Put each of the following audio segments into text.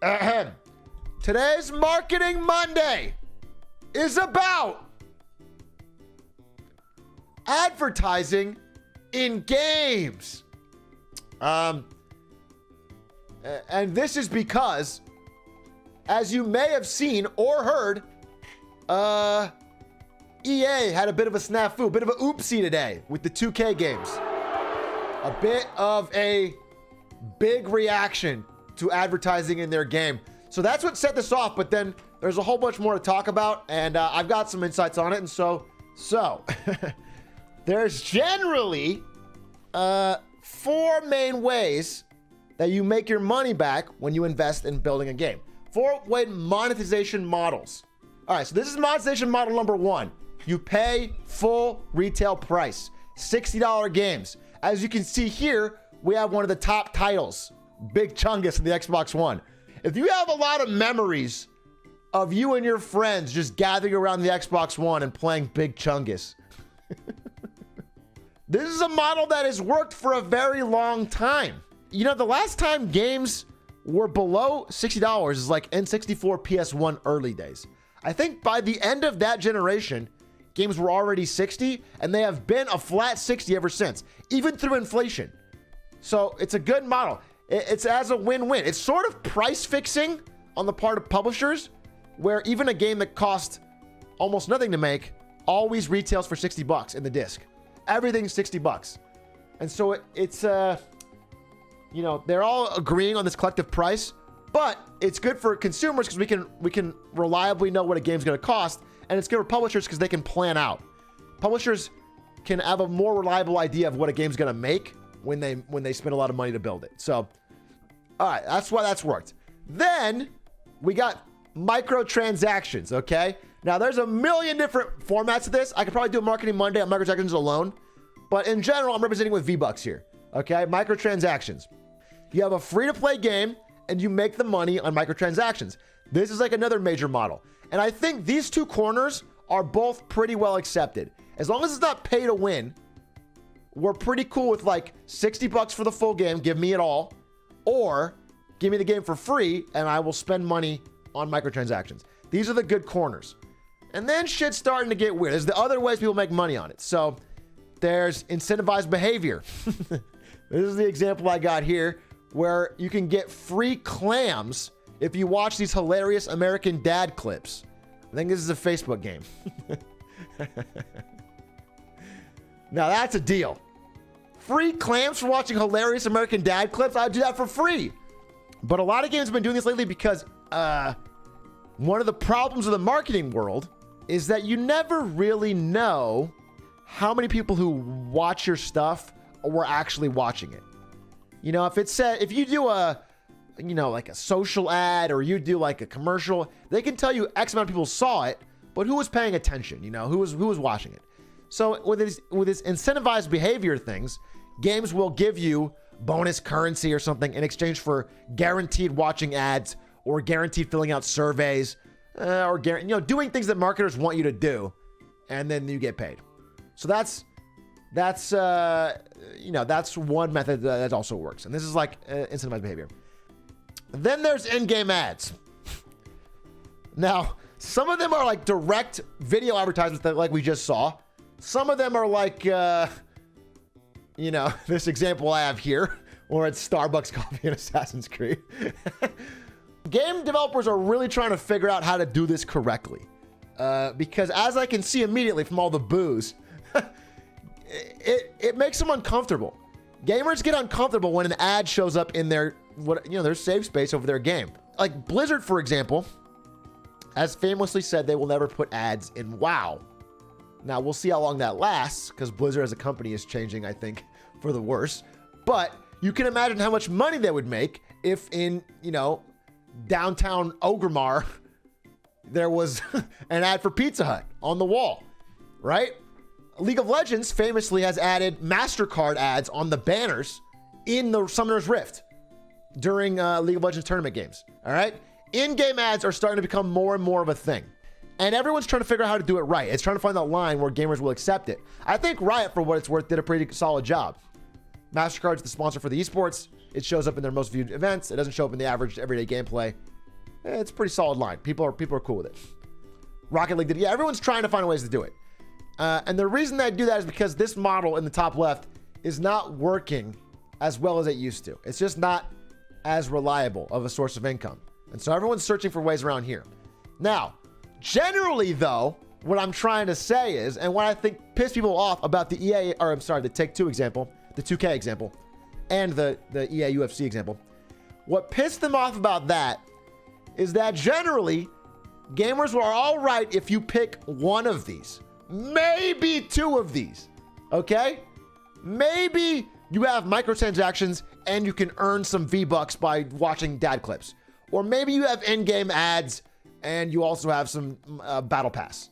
Ahem. Today's Marketing Monday is about advertising in games. And this is because, as you may have seen or heard, EA had a bit of a snafu, a bit of a oopsie today with the 2K games. A bit of a big reaction to advertising in their game. So that's what set this off, but then there's a whole bunch more to talk about, and I've got some insights on it. And so there's generally 4 main ways that you make your money back when you invest in building a game. 4 monetization models. All right, so this is monetization model number 1. You pay full retail price, $60 games. As you can see here, we have one of the top titles, Big Chungus in the Xbox One. If you have a lot of memories of you and your friends just gathering around the Xbox One and playing Big Chungus, this is a model that has worked for a very long time. You know, the last time games were below $60 is like N64 PS1 early days. I think by the end of that generation, games were already 60, and they have been a flat 60 ever since, even through inflation. So it's a good model. It's as a win-win. It's sort of price fixing on the part of publishers, where even a game that cost almost nothing to make always retails for $60 in the disc. Everything's $60. And so it's you know, they're all agreeing on this collective price, but it's good for consumers because we can reliably know what a game's going to cost, and it's good for publishers because they can plan out. Publishers can have a more reliable idea of what a game's going to make when they spend a lot of money to build it. So, all right, that's why that's worked. Then we got microtransactions, okay? Now, there's a million different formats of this. I could probably do a Marketing Monday on microtransactions alone, but in general, I'm representing with V-Bucks here, okay? Microtransactions. You have a free-to-play game, and you make the money on microtransactions. This is like another major model. And I think these 2 corners are both pretty well accepted. As long as it's not pay to win, we're pretty cool with like $60 for the full game, give me it all, or give me the game for free and I will spend money on microtransactions. These are the good corners. And then shit's starting to get weird. There's the other ways people make money on it. So there's incentivized behavior. This is the example I got here, where you can get free clams if you watch these hilarious American Dad clips. I think this is a Facebook game. Now that's a deal. Free clams for watching hilarious American Dad clips? I'd do that for free. But a lot of games have been doing this lately because one of the problems of the marketing world is that you never really know how many people who watch your stuff were actually watching it. You know, if you do a, you know, like a social ad or you do like a commercial, they can tell you X amount of people saw it, but who was paying attention? You know, who was watching it? So with this incentivized behavior things, games will give you bonus currency or something in exchange for guaranteed watching ads or guaranteed filling out surveys or doing things that marketers want you to do, and then you get paid. So that's one method that also works, and this is like incentivized behavior. Then there's in-game ads. Now, some of them are like direct video advertisements that like we just saw. Some of them are like, this example I have here, or it's Starbucks coffee and Assassin's Creed. Game developers are really trying to figure out how to do this correctly. Because as I can see immediately from all the boos, it makes them uncomfortable. Gamers get uncomfortable when an ad shows up in their safe space over their game. Like Blizzard, for example, has famously said they will never put ads in WoW. Now, we'll see how long that lasts, because Blizzard as a company is changing, I think, for the worse. But you can imagine how much money they would make if in, downtown Orgrimmar, there was an ad for Pizza Hut on the wall, right? League of Legends famously has added MasterCard ads on the banners in the Summoner's Rift during League of Legends tournament games, all right? In-game ads are starting to become more and more of a thing. And everyone's trying to figure out how to do it right. It's trying to find that line where gamers will accept it. I think Riot, for what it's worth, did a pretty solid job. MasterCard's the sponsor for the esports. It shows up in their most viewed events. It doesn't show up in the average everyday gameplay. It's a pretty solid line. People are cool with it. Rocket League did. Yeah, everyone's trying to find ways to do it. And the reason they do that is because this model in the top left is not working as well as it used to. It's just not as reliable of a source of income. And so everyone's searching for ways around here. Now, generally though, what I'm trying to say is, and what I think pissed people off about the the Take-Two example, the 2K example, and the EA UFC example, what pissed them off about that is that generally gamers are all right if you pick one of these, maybe two of these, okay? Maybe you have microtransactions and you can earn some V-Bucks by watching dad clips. Or maybe you have in-game ads and you also have some battle pass.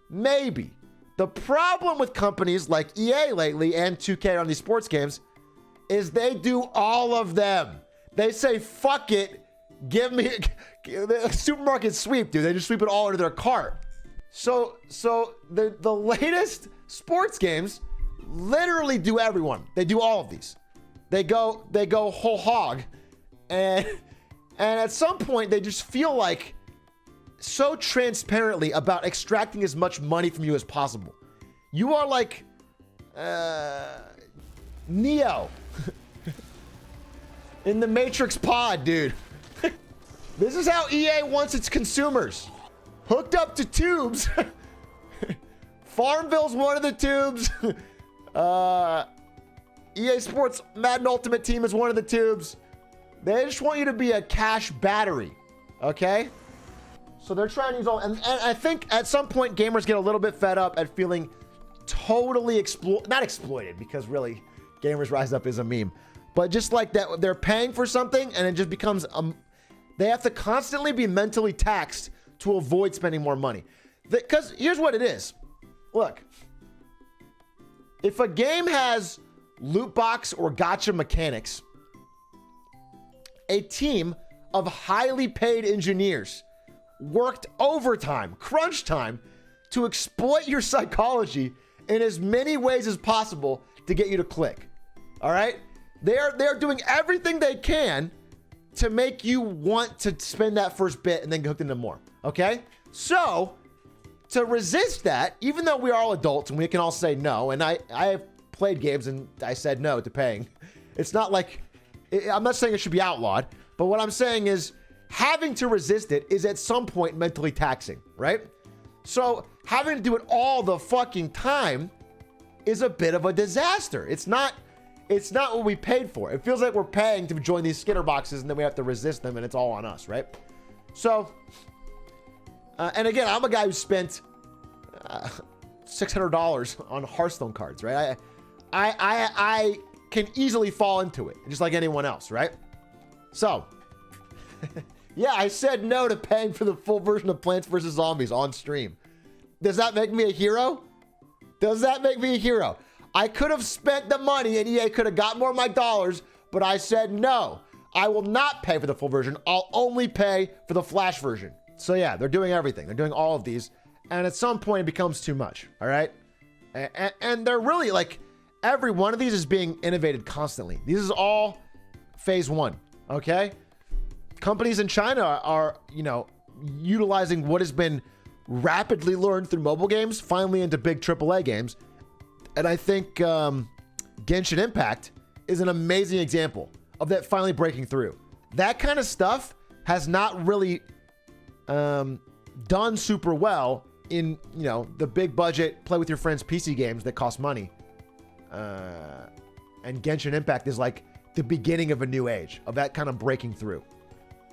Maybe. The problem with companies like EA lately and 2K on these sports games is they do all of them. They say, fuck it, give me a supermarket sweep, dude. They just sweep it all into their cart. So the latest sports games literally do everyone. They do all of these. They go whole hog, and at some point they just feel like so transparently about extracting as much money from you as possible. You are like Neo in the Matrix pod, dude. This is how EA wants its consumers. Hooked up to tubes. Farmville's one of the tubes. EA Sports Madden Ultimate Team is one of the tubes. They just want you to be a cash battery, okay? So they're trying to use all, and I think at some point gamers get a little bit fed up at feeling totally not exploited, because really Gamers Rise Up is a meme, but just like that they're paying for something and it just becomes they have to constantly be mentally taxed to avoid spending more money. Because here's what it is. Look, if a game has loot box or gacha mechanics, a team of highly paid engineers worked overtime, crunch time, to exploit your psychology in as many ways as possible to get you to click. All right? They're doing everything they can to make you want to spend that first bit and then get hooked into more. Okay? So, to resist that, even though we are all adults and we can all say no, and I have played games and I said no to paying. It's not like, I'm not saying it should be outlawed, but what I'm saying is having to resist it is at some point mentally taxing, right? So having to do it all the fucking time is a bit of a disaster. It's not what we paid for. It feels like we're paying to join these Skitter boxes and then we have to resist them and it's all on us, right? So, and again, I'm a guy who spent $600 on Hearthstone cards, right? I can easily fall into it, just like anyone else, right? So, yeah, I said no to paying for the full version of Plants vs. Zombies on stream. Does that make me a hero? Does that make me a hero? I could have spent the money and EA could have got more of my dollars, but I said no. I will not pay for the full version. I'll only pay for the Flash version. So yeah, they're doing everything. They're doing all of these. And at some point it becomes too much, all right? And they're really like, every one of these is being innovated constantly. This is all phase one, okay? Companies in China are, utilizing what has been rapidly learned through mobile games, finally into big AAA games. And I think Genshin Impact is an amazing example of that finally breaking through. That kind of stuff has not really done super well in, the big budget, play with your friends PC games that cost money. And Genshin Impact is like the beginning of a new age of that kind of breaking through.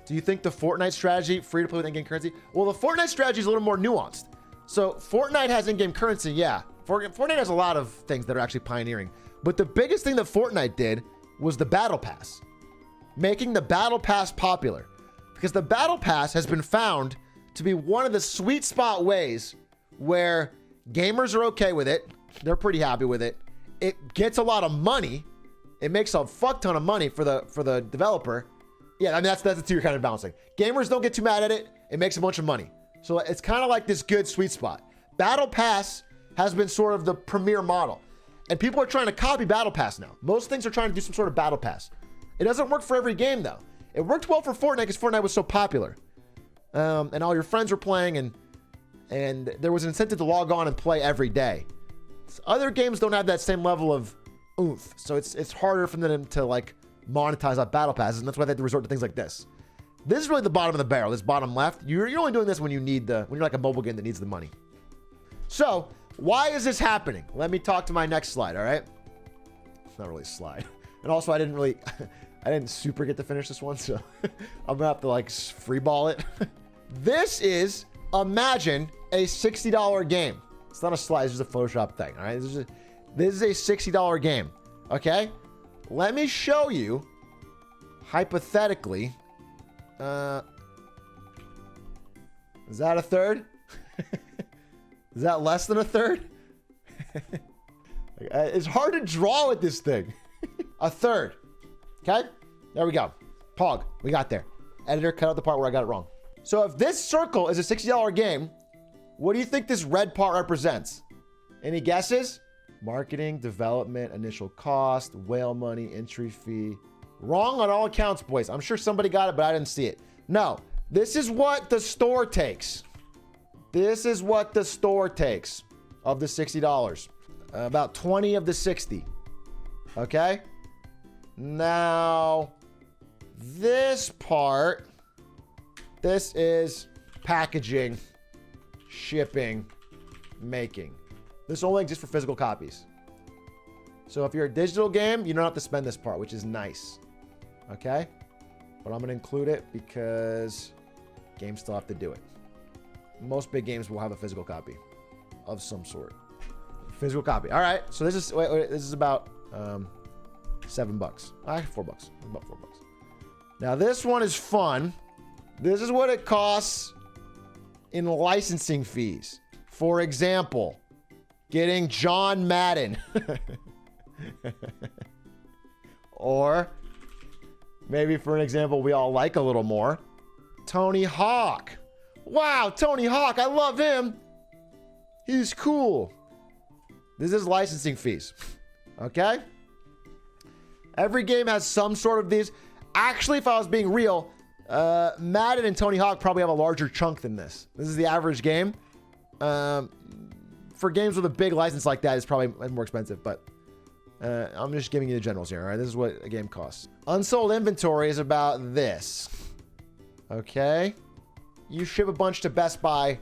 Do you think the Fortnite strategy, free to play with in-game currency? Well, the Fortnite strategy is a little more nuanced. So Fortnite has in-game currency, yeah. Fortnite has a lot of things that are actually pioneering. But the biggest thing that Fortnite did was the Battle Pass. Making the Battle Pass popular. Because the Battle Pass has been found to be one of the sweet spot ways where gamers are okay with it. They're pretty happy with it. It gets a lot of money. It makes a fuck ton of money for the developer. Yeah, I mean, that's the two you're kind of balancing. Gamers don't get too mad at it. It makes a bunch of money. So it's kind of like this good sweet spot. Battle Pass has been sort of the premier model. And people are trying to copy Battle Pass now. Most things are trying to do some sort of Battle Pass. It doesn't work for every game, though. It worked well for Fortnite because Fortnite was so popular. and all your friends were playing, and there was an incentive to log on and play every day. So other games don't have that same level of oomph, so it's harder for them to like monetize out battle passes, and that's why they have to resort to things like this. This is really the bottom of the barrel. This bottom left, you're only doing this when you're like a mobile game that needs the money. So why is this happening? Let me talk to my next slide. All right, it's not really a slide, and also I didn't super get to finish this one, so I'm gonna have to like free ball it. This is, imagine a $60 game. It's not a slide, it's just a Photoshop thing. All right, this is a $60 game. Okay, let me show you hypothetically. Is that a third? Is that less than a third? It's hard to draw with this thing. A third. Okay, there we go. Pog, we got there. Editor, cut out the part where I got it wrong. So if this circle is a $60 game, what do you think this red part represents? Any guesses? Marketing, development, initial cost, whale money, entry fee. Wrong on all accounts, boys. I'm sure somebody got it, but I didn't see it. No, this is what the store takes. This is what the store takes of the $60. About 20 of the 60. Okay? Now, this part, this is packaging, shipping, making. This only exists for physical copies. So if you're a digital game, you don't have to spend this part, which is nice. Okay? But I'm going to include it because games still have to do it. Most big games will have a physical copy of some sort. Physical copy. All right. So this is this is about $7. $4. About $4. Now this one is fun. This is what it costs in licensing fees. For example, getting John Madden. Or maybe for an example we all like a little more, Tony Hawk. Wow, Tony Hawk, I love him. He's cool. This is licensing fees. Okay? Every game has some sort of these. Actually, if I was being real, Madden and Tony Hawk probably have a larger chunk than this. This is the average game. For games with a big license like that, it's probably more expensive, but I'm just giving you the generals here. All right, this is what a game costs. Unsold inventory is about this. Okay, you ship a bunch to Best Buy,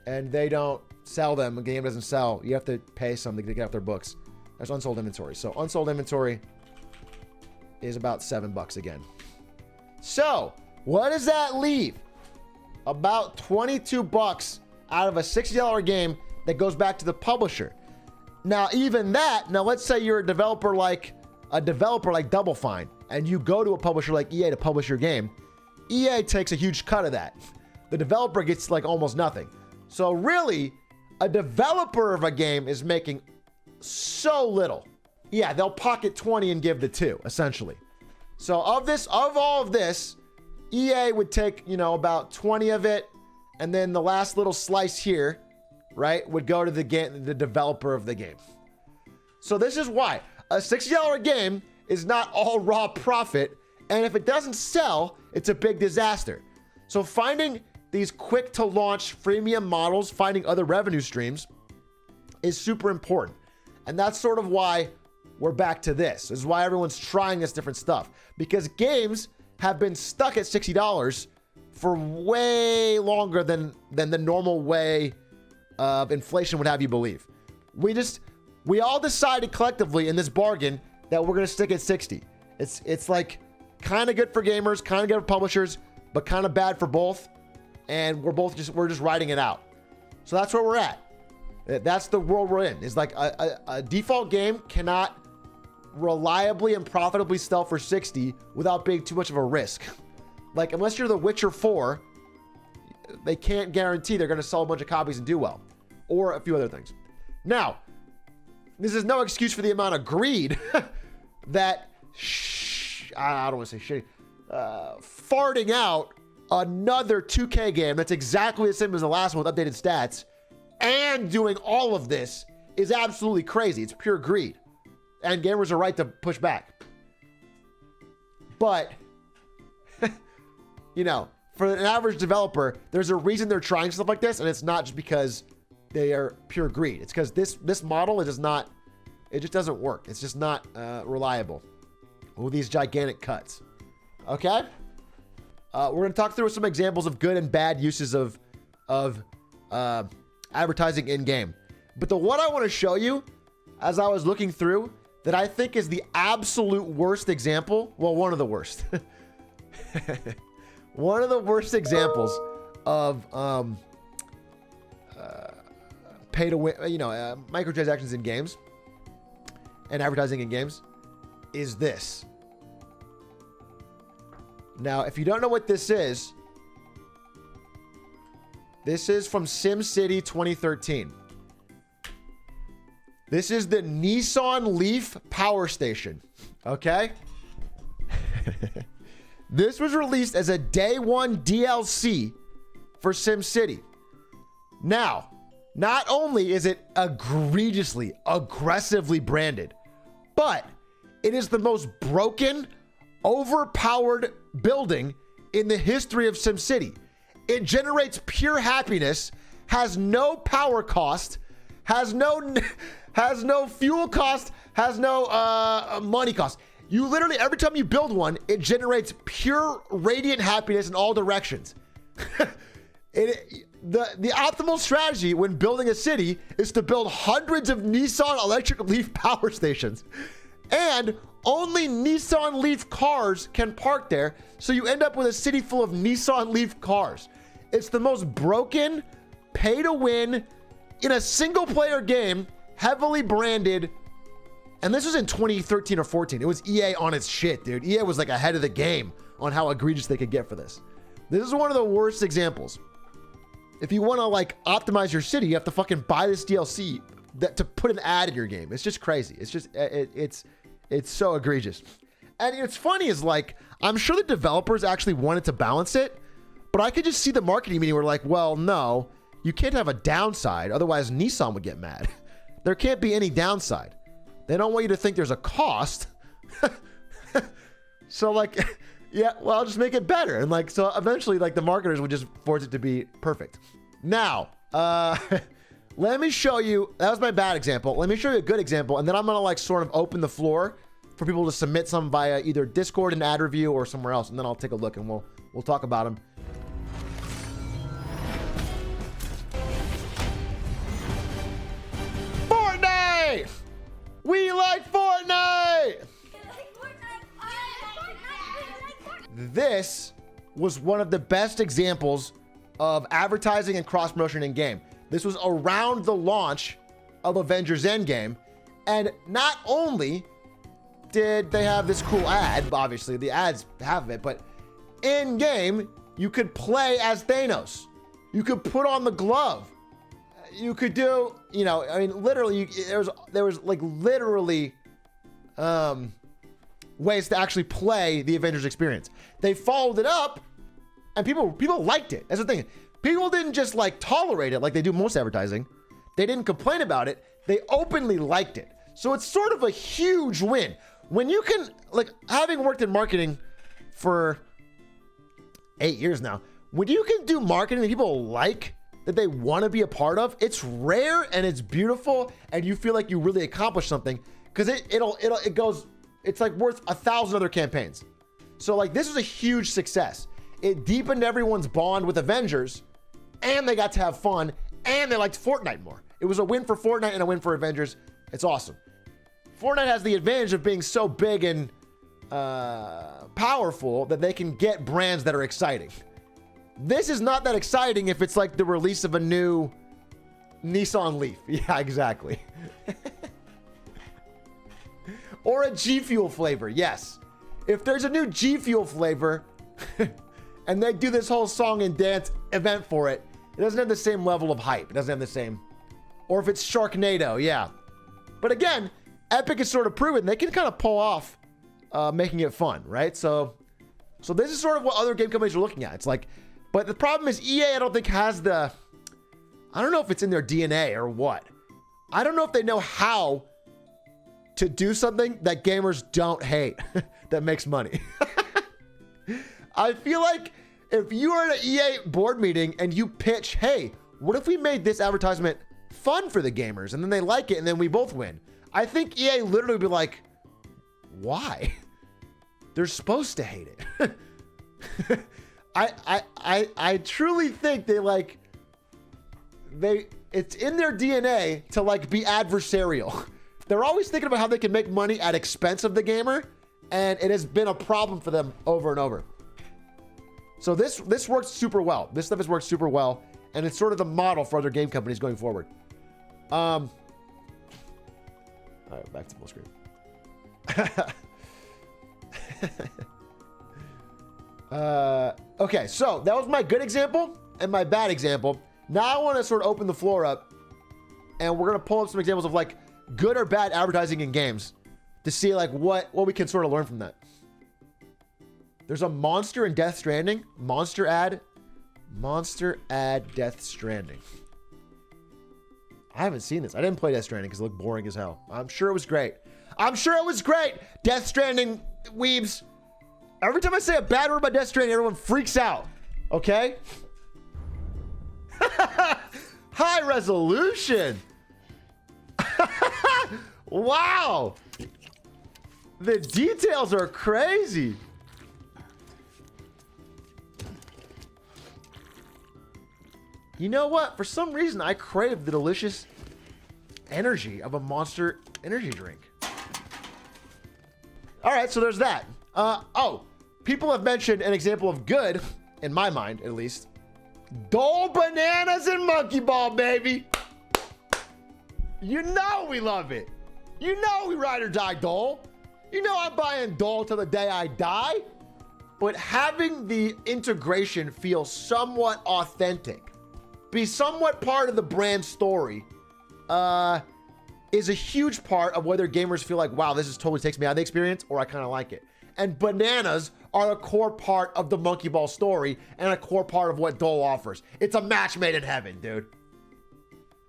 and they don't sell them. The game doesn't sell. You have to pay something to get off their books. That's unsold inventory. So unsold inventory is about $7 again. So what does that leave? About $22 out of a $60 game that goes back to the publisher. Now, even that, now let's say you're a developer like Double Fine, and you go to a publisher like EA to publish your game. EA takes a huge cut of that. The developer gets like almost nothing. So really, a developer of a game is making so little. Yeah, they'll pocket 20 and give the 2, essentially. So of all of this, EA would take, about 20 of it, and then the last little slice here, right, would go to the developer of the game. So this is why a $60 game is not all raw profit, and if it doesn't sell, it's a big disaster. So finding these quick to launch freemium models, finding other revenue streams is super important. And that's sort of why we're back to this. This is why everyone's trying this different stuff, because games have been stuck at $60 for way longer than the normal way of inflation would have you believe. We all decided collectively in this bargain that we're going to stick at 60. It's like kind of good for gamers, kind of good for publishers, but kind of bad for both. And we're just riding it out. So that's where we're at. That's the world we're in. It's like a default game cannot reliably and profitably sell for 60 without being too much of a risk. Like, unless you're The Witcher 4, they can't guarantee they're going to sell a bunch of copies and do well, or a few other things. Now, this is no excuse for the amount of greed that I don't want to say shitty, farting out another 2K game that's exactly the same as the last one with updated stats and doing all of this is absolutely crazy. It's pure greed, and gamers are right to push back. But for an average developer, there's a reason they're trying stuff like this, and it's not just because they are pure greed. It's because this model, it just doesn't work. It's just not reliable with these gigantic cuts. Okay? We're going to talk through some examples of good and bad uses of advertising in-game. But the one I want to show you, as I was looking through, that I think is the absolute worst example, well, one of the worst. One of the worst examples of pay to win, microtransactions in games and advertising in games is this. Now, if you don't know what this is from SimCity 2013. This is the Nissan Leaf power station. Okay? This was released as a day one DLC for SimCity. Now, not only is it egregiously, aggressively branded, but it is the most broken, overpowered building in the history of SimCity. It generates pure happiness, has no power cost, has no fuel cost, has no money cost. You literally, every time you build one, it generates pure radiant happiness in all directions. The optimal strategy when building a city is to build hundreds of Nissan electric Leaf power stations. And only Nissan Leaf cars can park there, so you end up with a city full of Nissan Leaf cars. It's the most broken, pay-to-win, in a single-player game, heavily branded. And this was in 2013 or 14. It was EA on its shit, dude. EA was like ahead of the game on how egregious they could get for this. This is one of the worst examples. If you want to like optimize your city, you have to fucking buy this DLC to put an ad in your game. It's just crazy. It's just, it's so egregious. And it's funny is like, I'm sure the developers actually wanted to balance it, but I could just see the marketing meeting where like, well, no, you can't have a downside. Otherwise Nissan would get mad. There can't be any downside. They don't want you to think there's a cost. So like, yeah, well, I'll just make it better. And like, so eventually like the marketers would just force it to be perfect. Now, let me show you, that was my bad example. Let me show you a good example. And then I'm going to like sort of open the floor for people to submit some via either Discord and ad review or somewhere else. And then I'll take a look and we'll talk about them. Fortnite! We like Fortnite! This was one of the best examples of advertising and cross promotion in game. This was around the launch of Avengers Endgame. And not only did they have this cool ad, obviously the ads have it, but in game, you could play as Thanos. You could put on the glove. You could do, you know, I mean, literally, there was like literally ways to actually play the Avengers experience. They followed it up, and people liked it. That's the thing. People didn't just like tolerate it like they do most advertising. They didn't complain about it. They openly liked it. So it's sort of a huge win. When you can, like, having worked in marketing for 8 years now, when you can do marketing that people like, that they want to be a part of, it's rare and it's beautiful, and you feel like you really accomplished something because it goes, it's like worth 1,000 other campaigns. So like this was a huge success. It deepened everyone's bond with Avengers, and they got to have fun, and they liked Fortnite more. It was a win for Fortnite and a win for Avengers. It's awesome. Fortnite has the advantage of being so big and powerful that they can get brands that are exciting. This is not that exciting if it's like the release of a new Nissan Leaf. Yeah, exactly. Or a G Fuel flavor. Yes. If there's a new G Fuel flavor and they do this whole song and dance event for it, it doesn't have the same level of hype. It doesn't have the same. Or if it's Sharknado, yeah. But again, Epic is sort of proven they can kind of pull off making it fun, right? So this is sort of what other game companies are looking at. It's like, but the problem is EA, I don't think has the, I don't know if it's in their DNA or what. I don't know if they know how to do something that gamers don't hate that makes money. I feel like if you are at an EA board meeting and you pitch, hey, what if we made this advertisement fun for the gamers? And then they like it and then we both win. I think EA literally would be like, why? They're supposed to hate it. I truly think it's in their DNA to like be adversarial. They're always thinking about how they can make money at expense of the gamer, and it has been a problem for them over and over. So this works super well. This stuff has worked super well, and it's sort of the model for other game companies going forward. All right, back to full screen. Okay, so that was my good example and my bad example. Now I want to sort of open the floor up, and we're going to pull up some examples of like good or bad advertising in games to see like what we can sort of learn from that. There's a monster in Death Stranding. Monster ad Death Stranding. I haven't seen this. I didn't play Death Stranding because it looked boring as hell. I'm sure it was great. Death Stranding weebs. Every time I say a bad word about Death Stranding, everyone freaks out. Okay? High resolution. Wow. The details are crazy. You know what? For some reason, I crave the delicious energy of a Monster energy drink. All right, so there's that. People have mentioned an example of good, in my mind at least. Dole bananas and monkey ball, baby. You know we love it. You know we ride or die Dole. You know I'm buying Dole till the day I die. But having the integration feel somewhat authentic, be somewhat part of the brand story, is a huge part of whether gamers feel like, wow, this is totally takes me out of the experience, or I kind of like it. And bananas are a core part of the monkey ball story and a core part of what Dole offers. It's a match made in heaven, dude.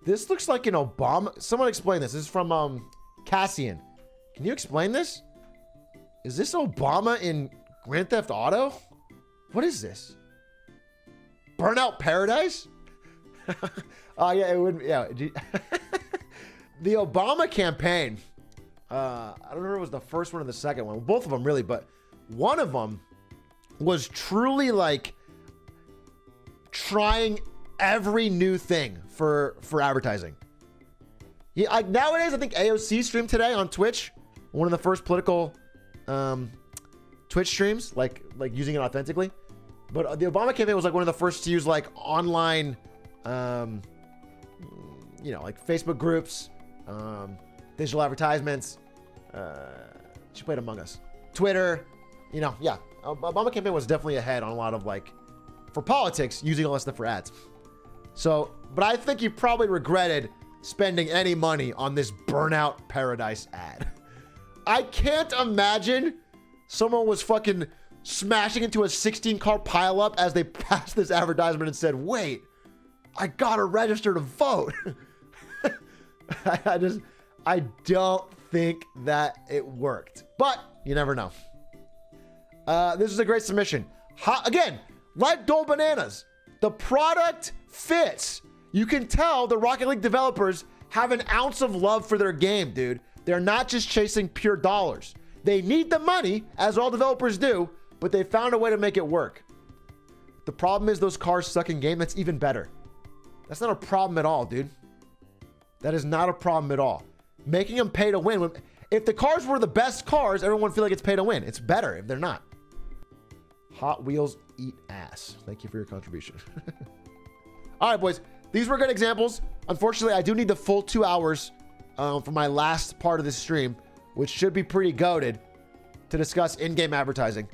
This looks like an Obama. Someone explain this. This is from Cassian. Can you explain this? Is this Obama in Grand Theft Auto? What is this? Burnout Paradise? Yeah, it would. Yeah. The Obama campaign. I don't remember if it was the first one or the second one. Both of them really, but one of them was truly like trying every new thing for advertising. Yeah, nowadays I think AOC streamed today on Twitch, one of the first political Twitch streams, like using it authentically. But the Obama campaign was like one of the first to use like online, like Facebook groups, digital advertisements. She played Among Us, Twitter, yeah. Obama campaign was definitely ahead on a lot of like, for politics, using all that stuff for ads. So, but I think he probably regretted spending any money on this Burnout Paradise ad. I can't imagine someone was fucking smashing into a 16-car pileup as they passed this advertisement and said, wait, I gotta register to vote. I don't think that it worked, but you never know. This is a great submission. Again, like Dole Bananas, the product fits. You can tell the Rocket League developers have an ounce of love for their game, dude. They're not just chasing pure dollars. They need the money, as all developers do, but they found a way to make it work. The problem is those cars suck in game. That's even better. That's not a problem at all, dude. That is not a problem at all. Making them pay to win. If the cars were the best cars, everyone would feel like it's pay to win. It's better if they're not. Hot Wheels eat ass. Thank you for your contribution. All right, boys. These were good examples. Unfortunately, I do need the full 2 hours for my last part of this stream, which should be pretty goated, to discuss in-game advertising.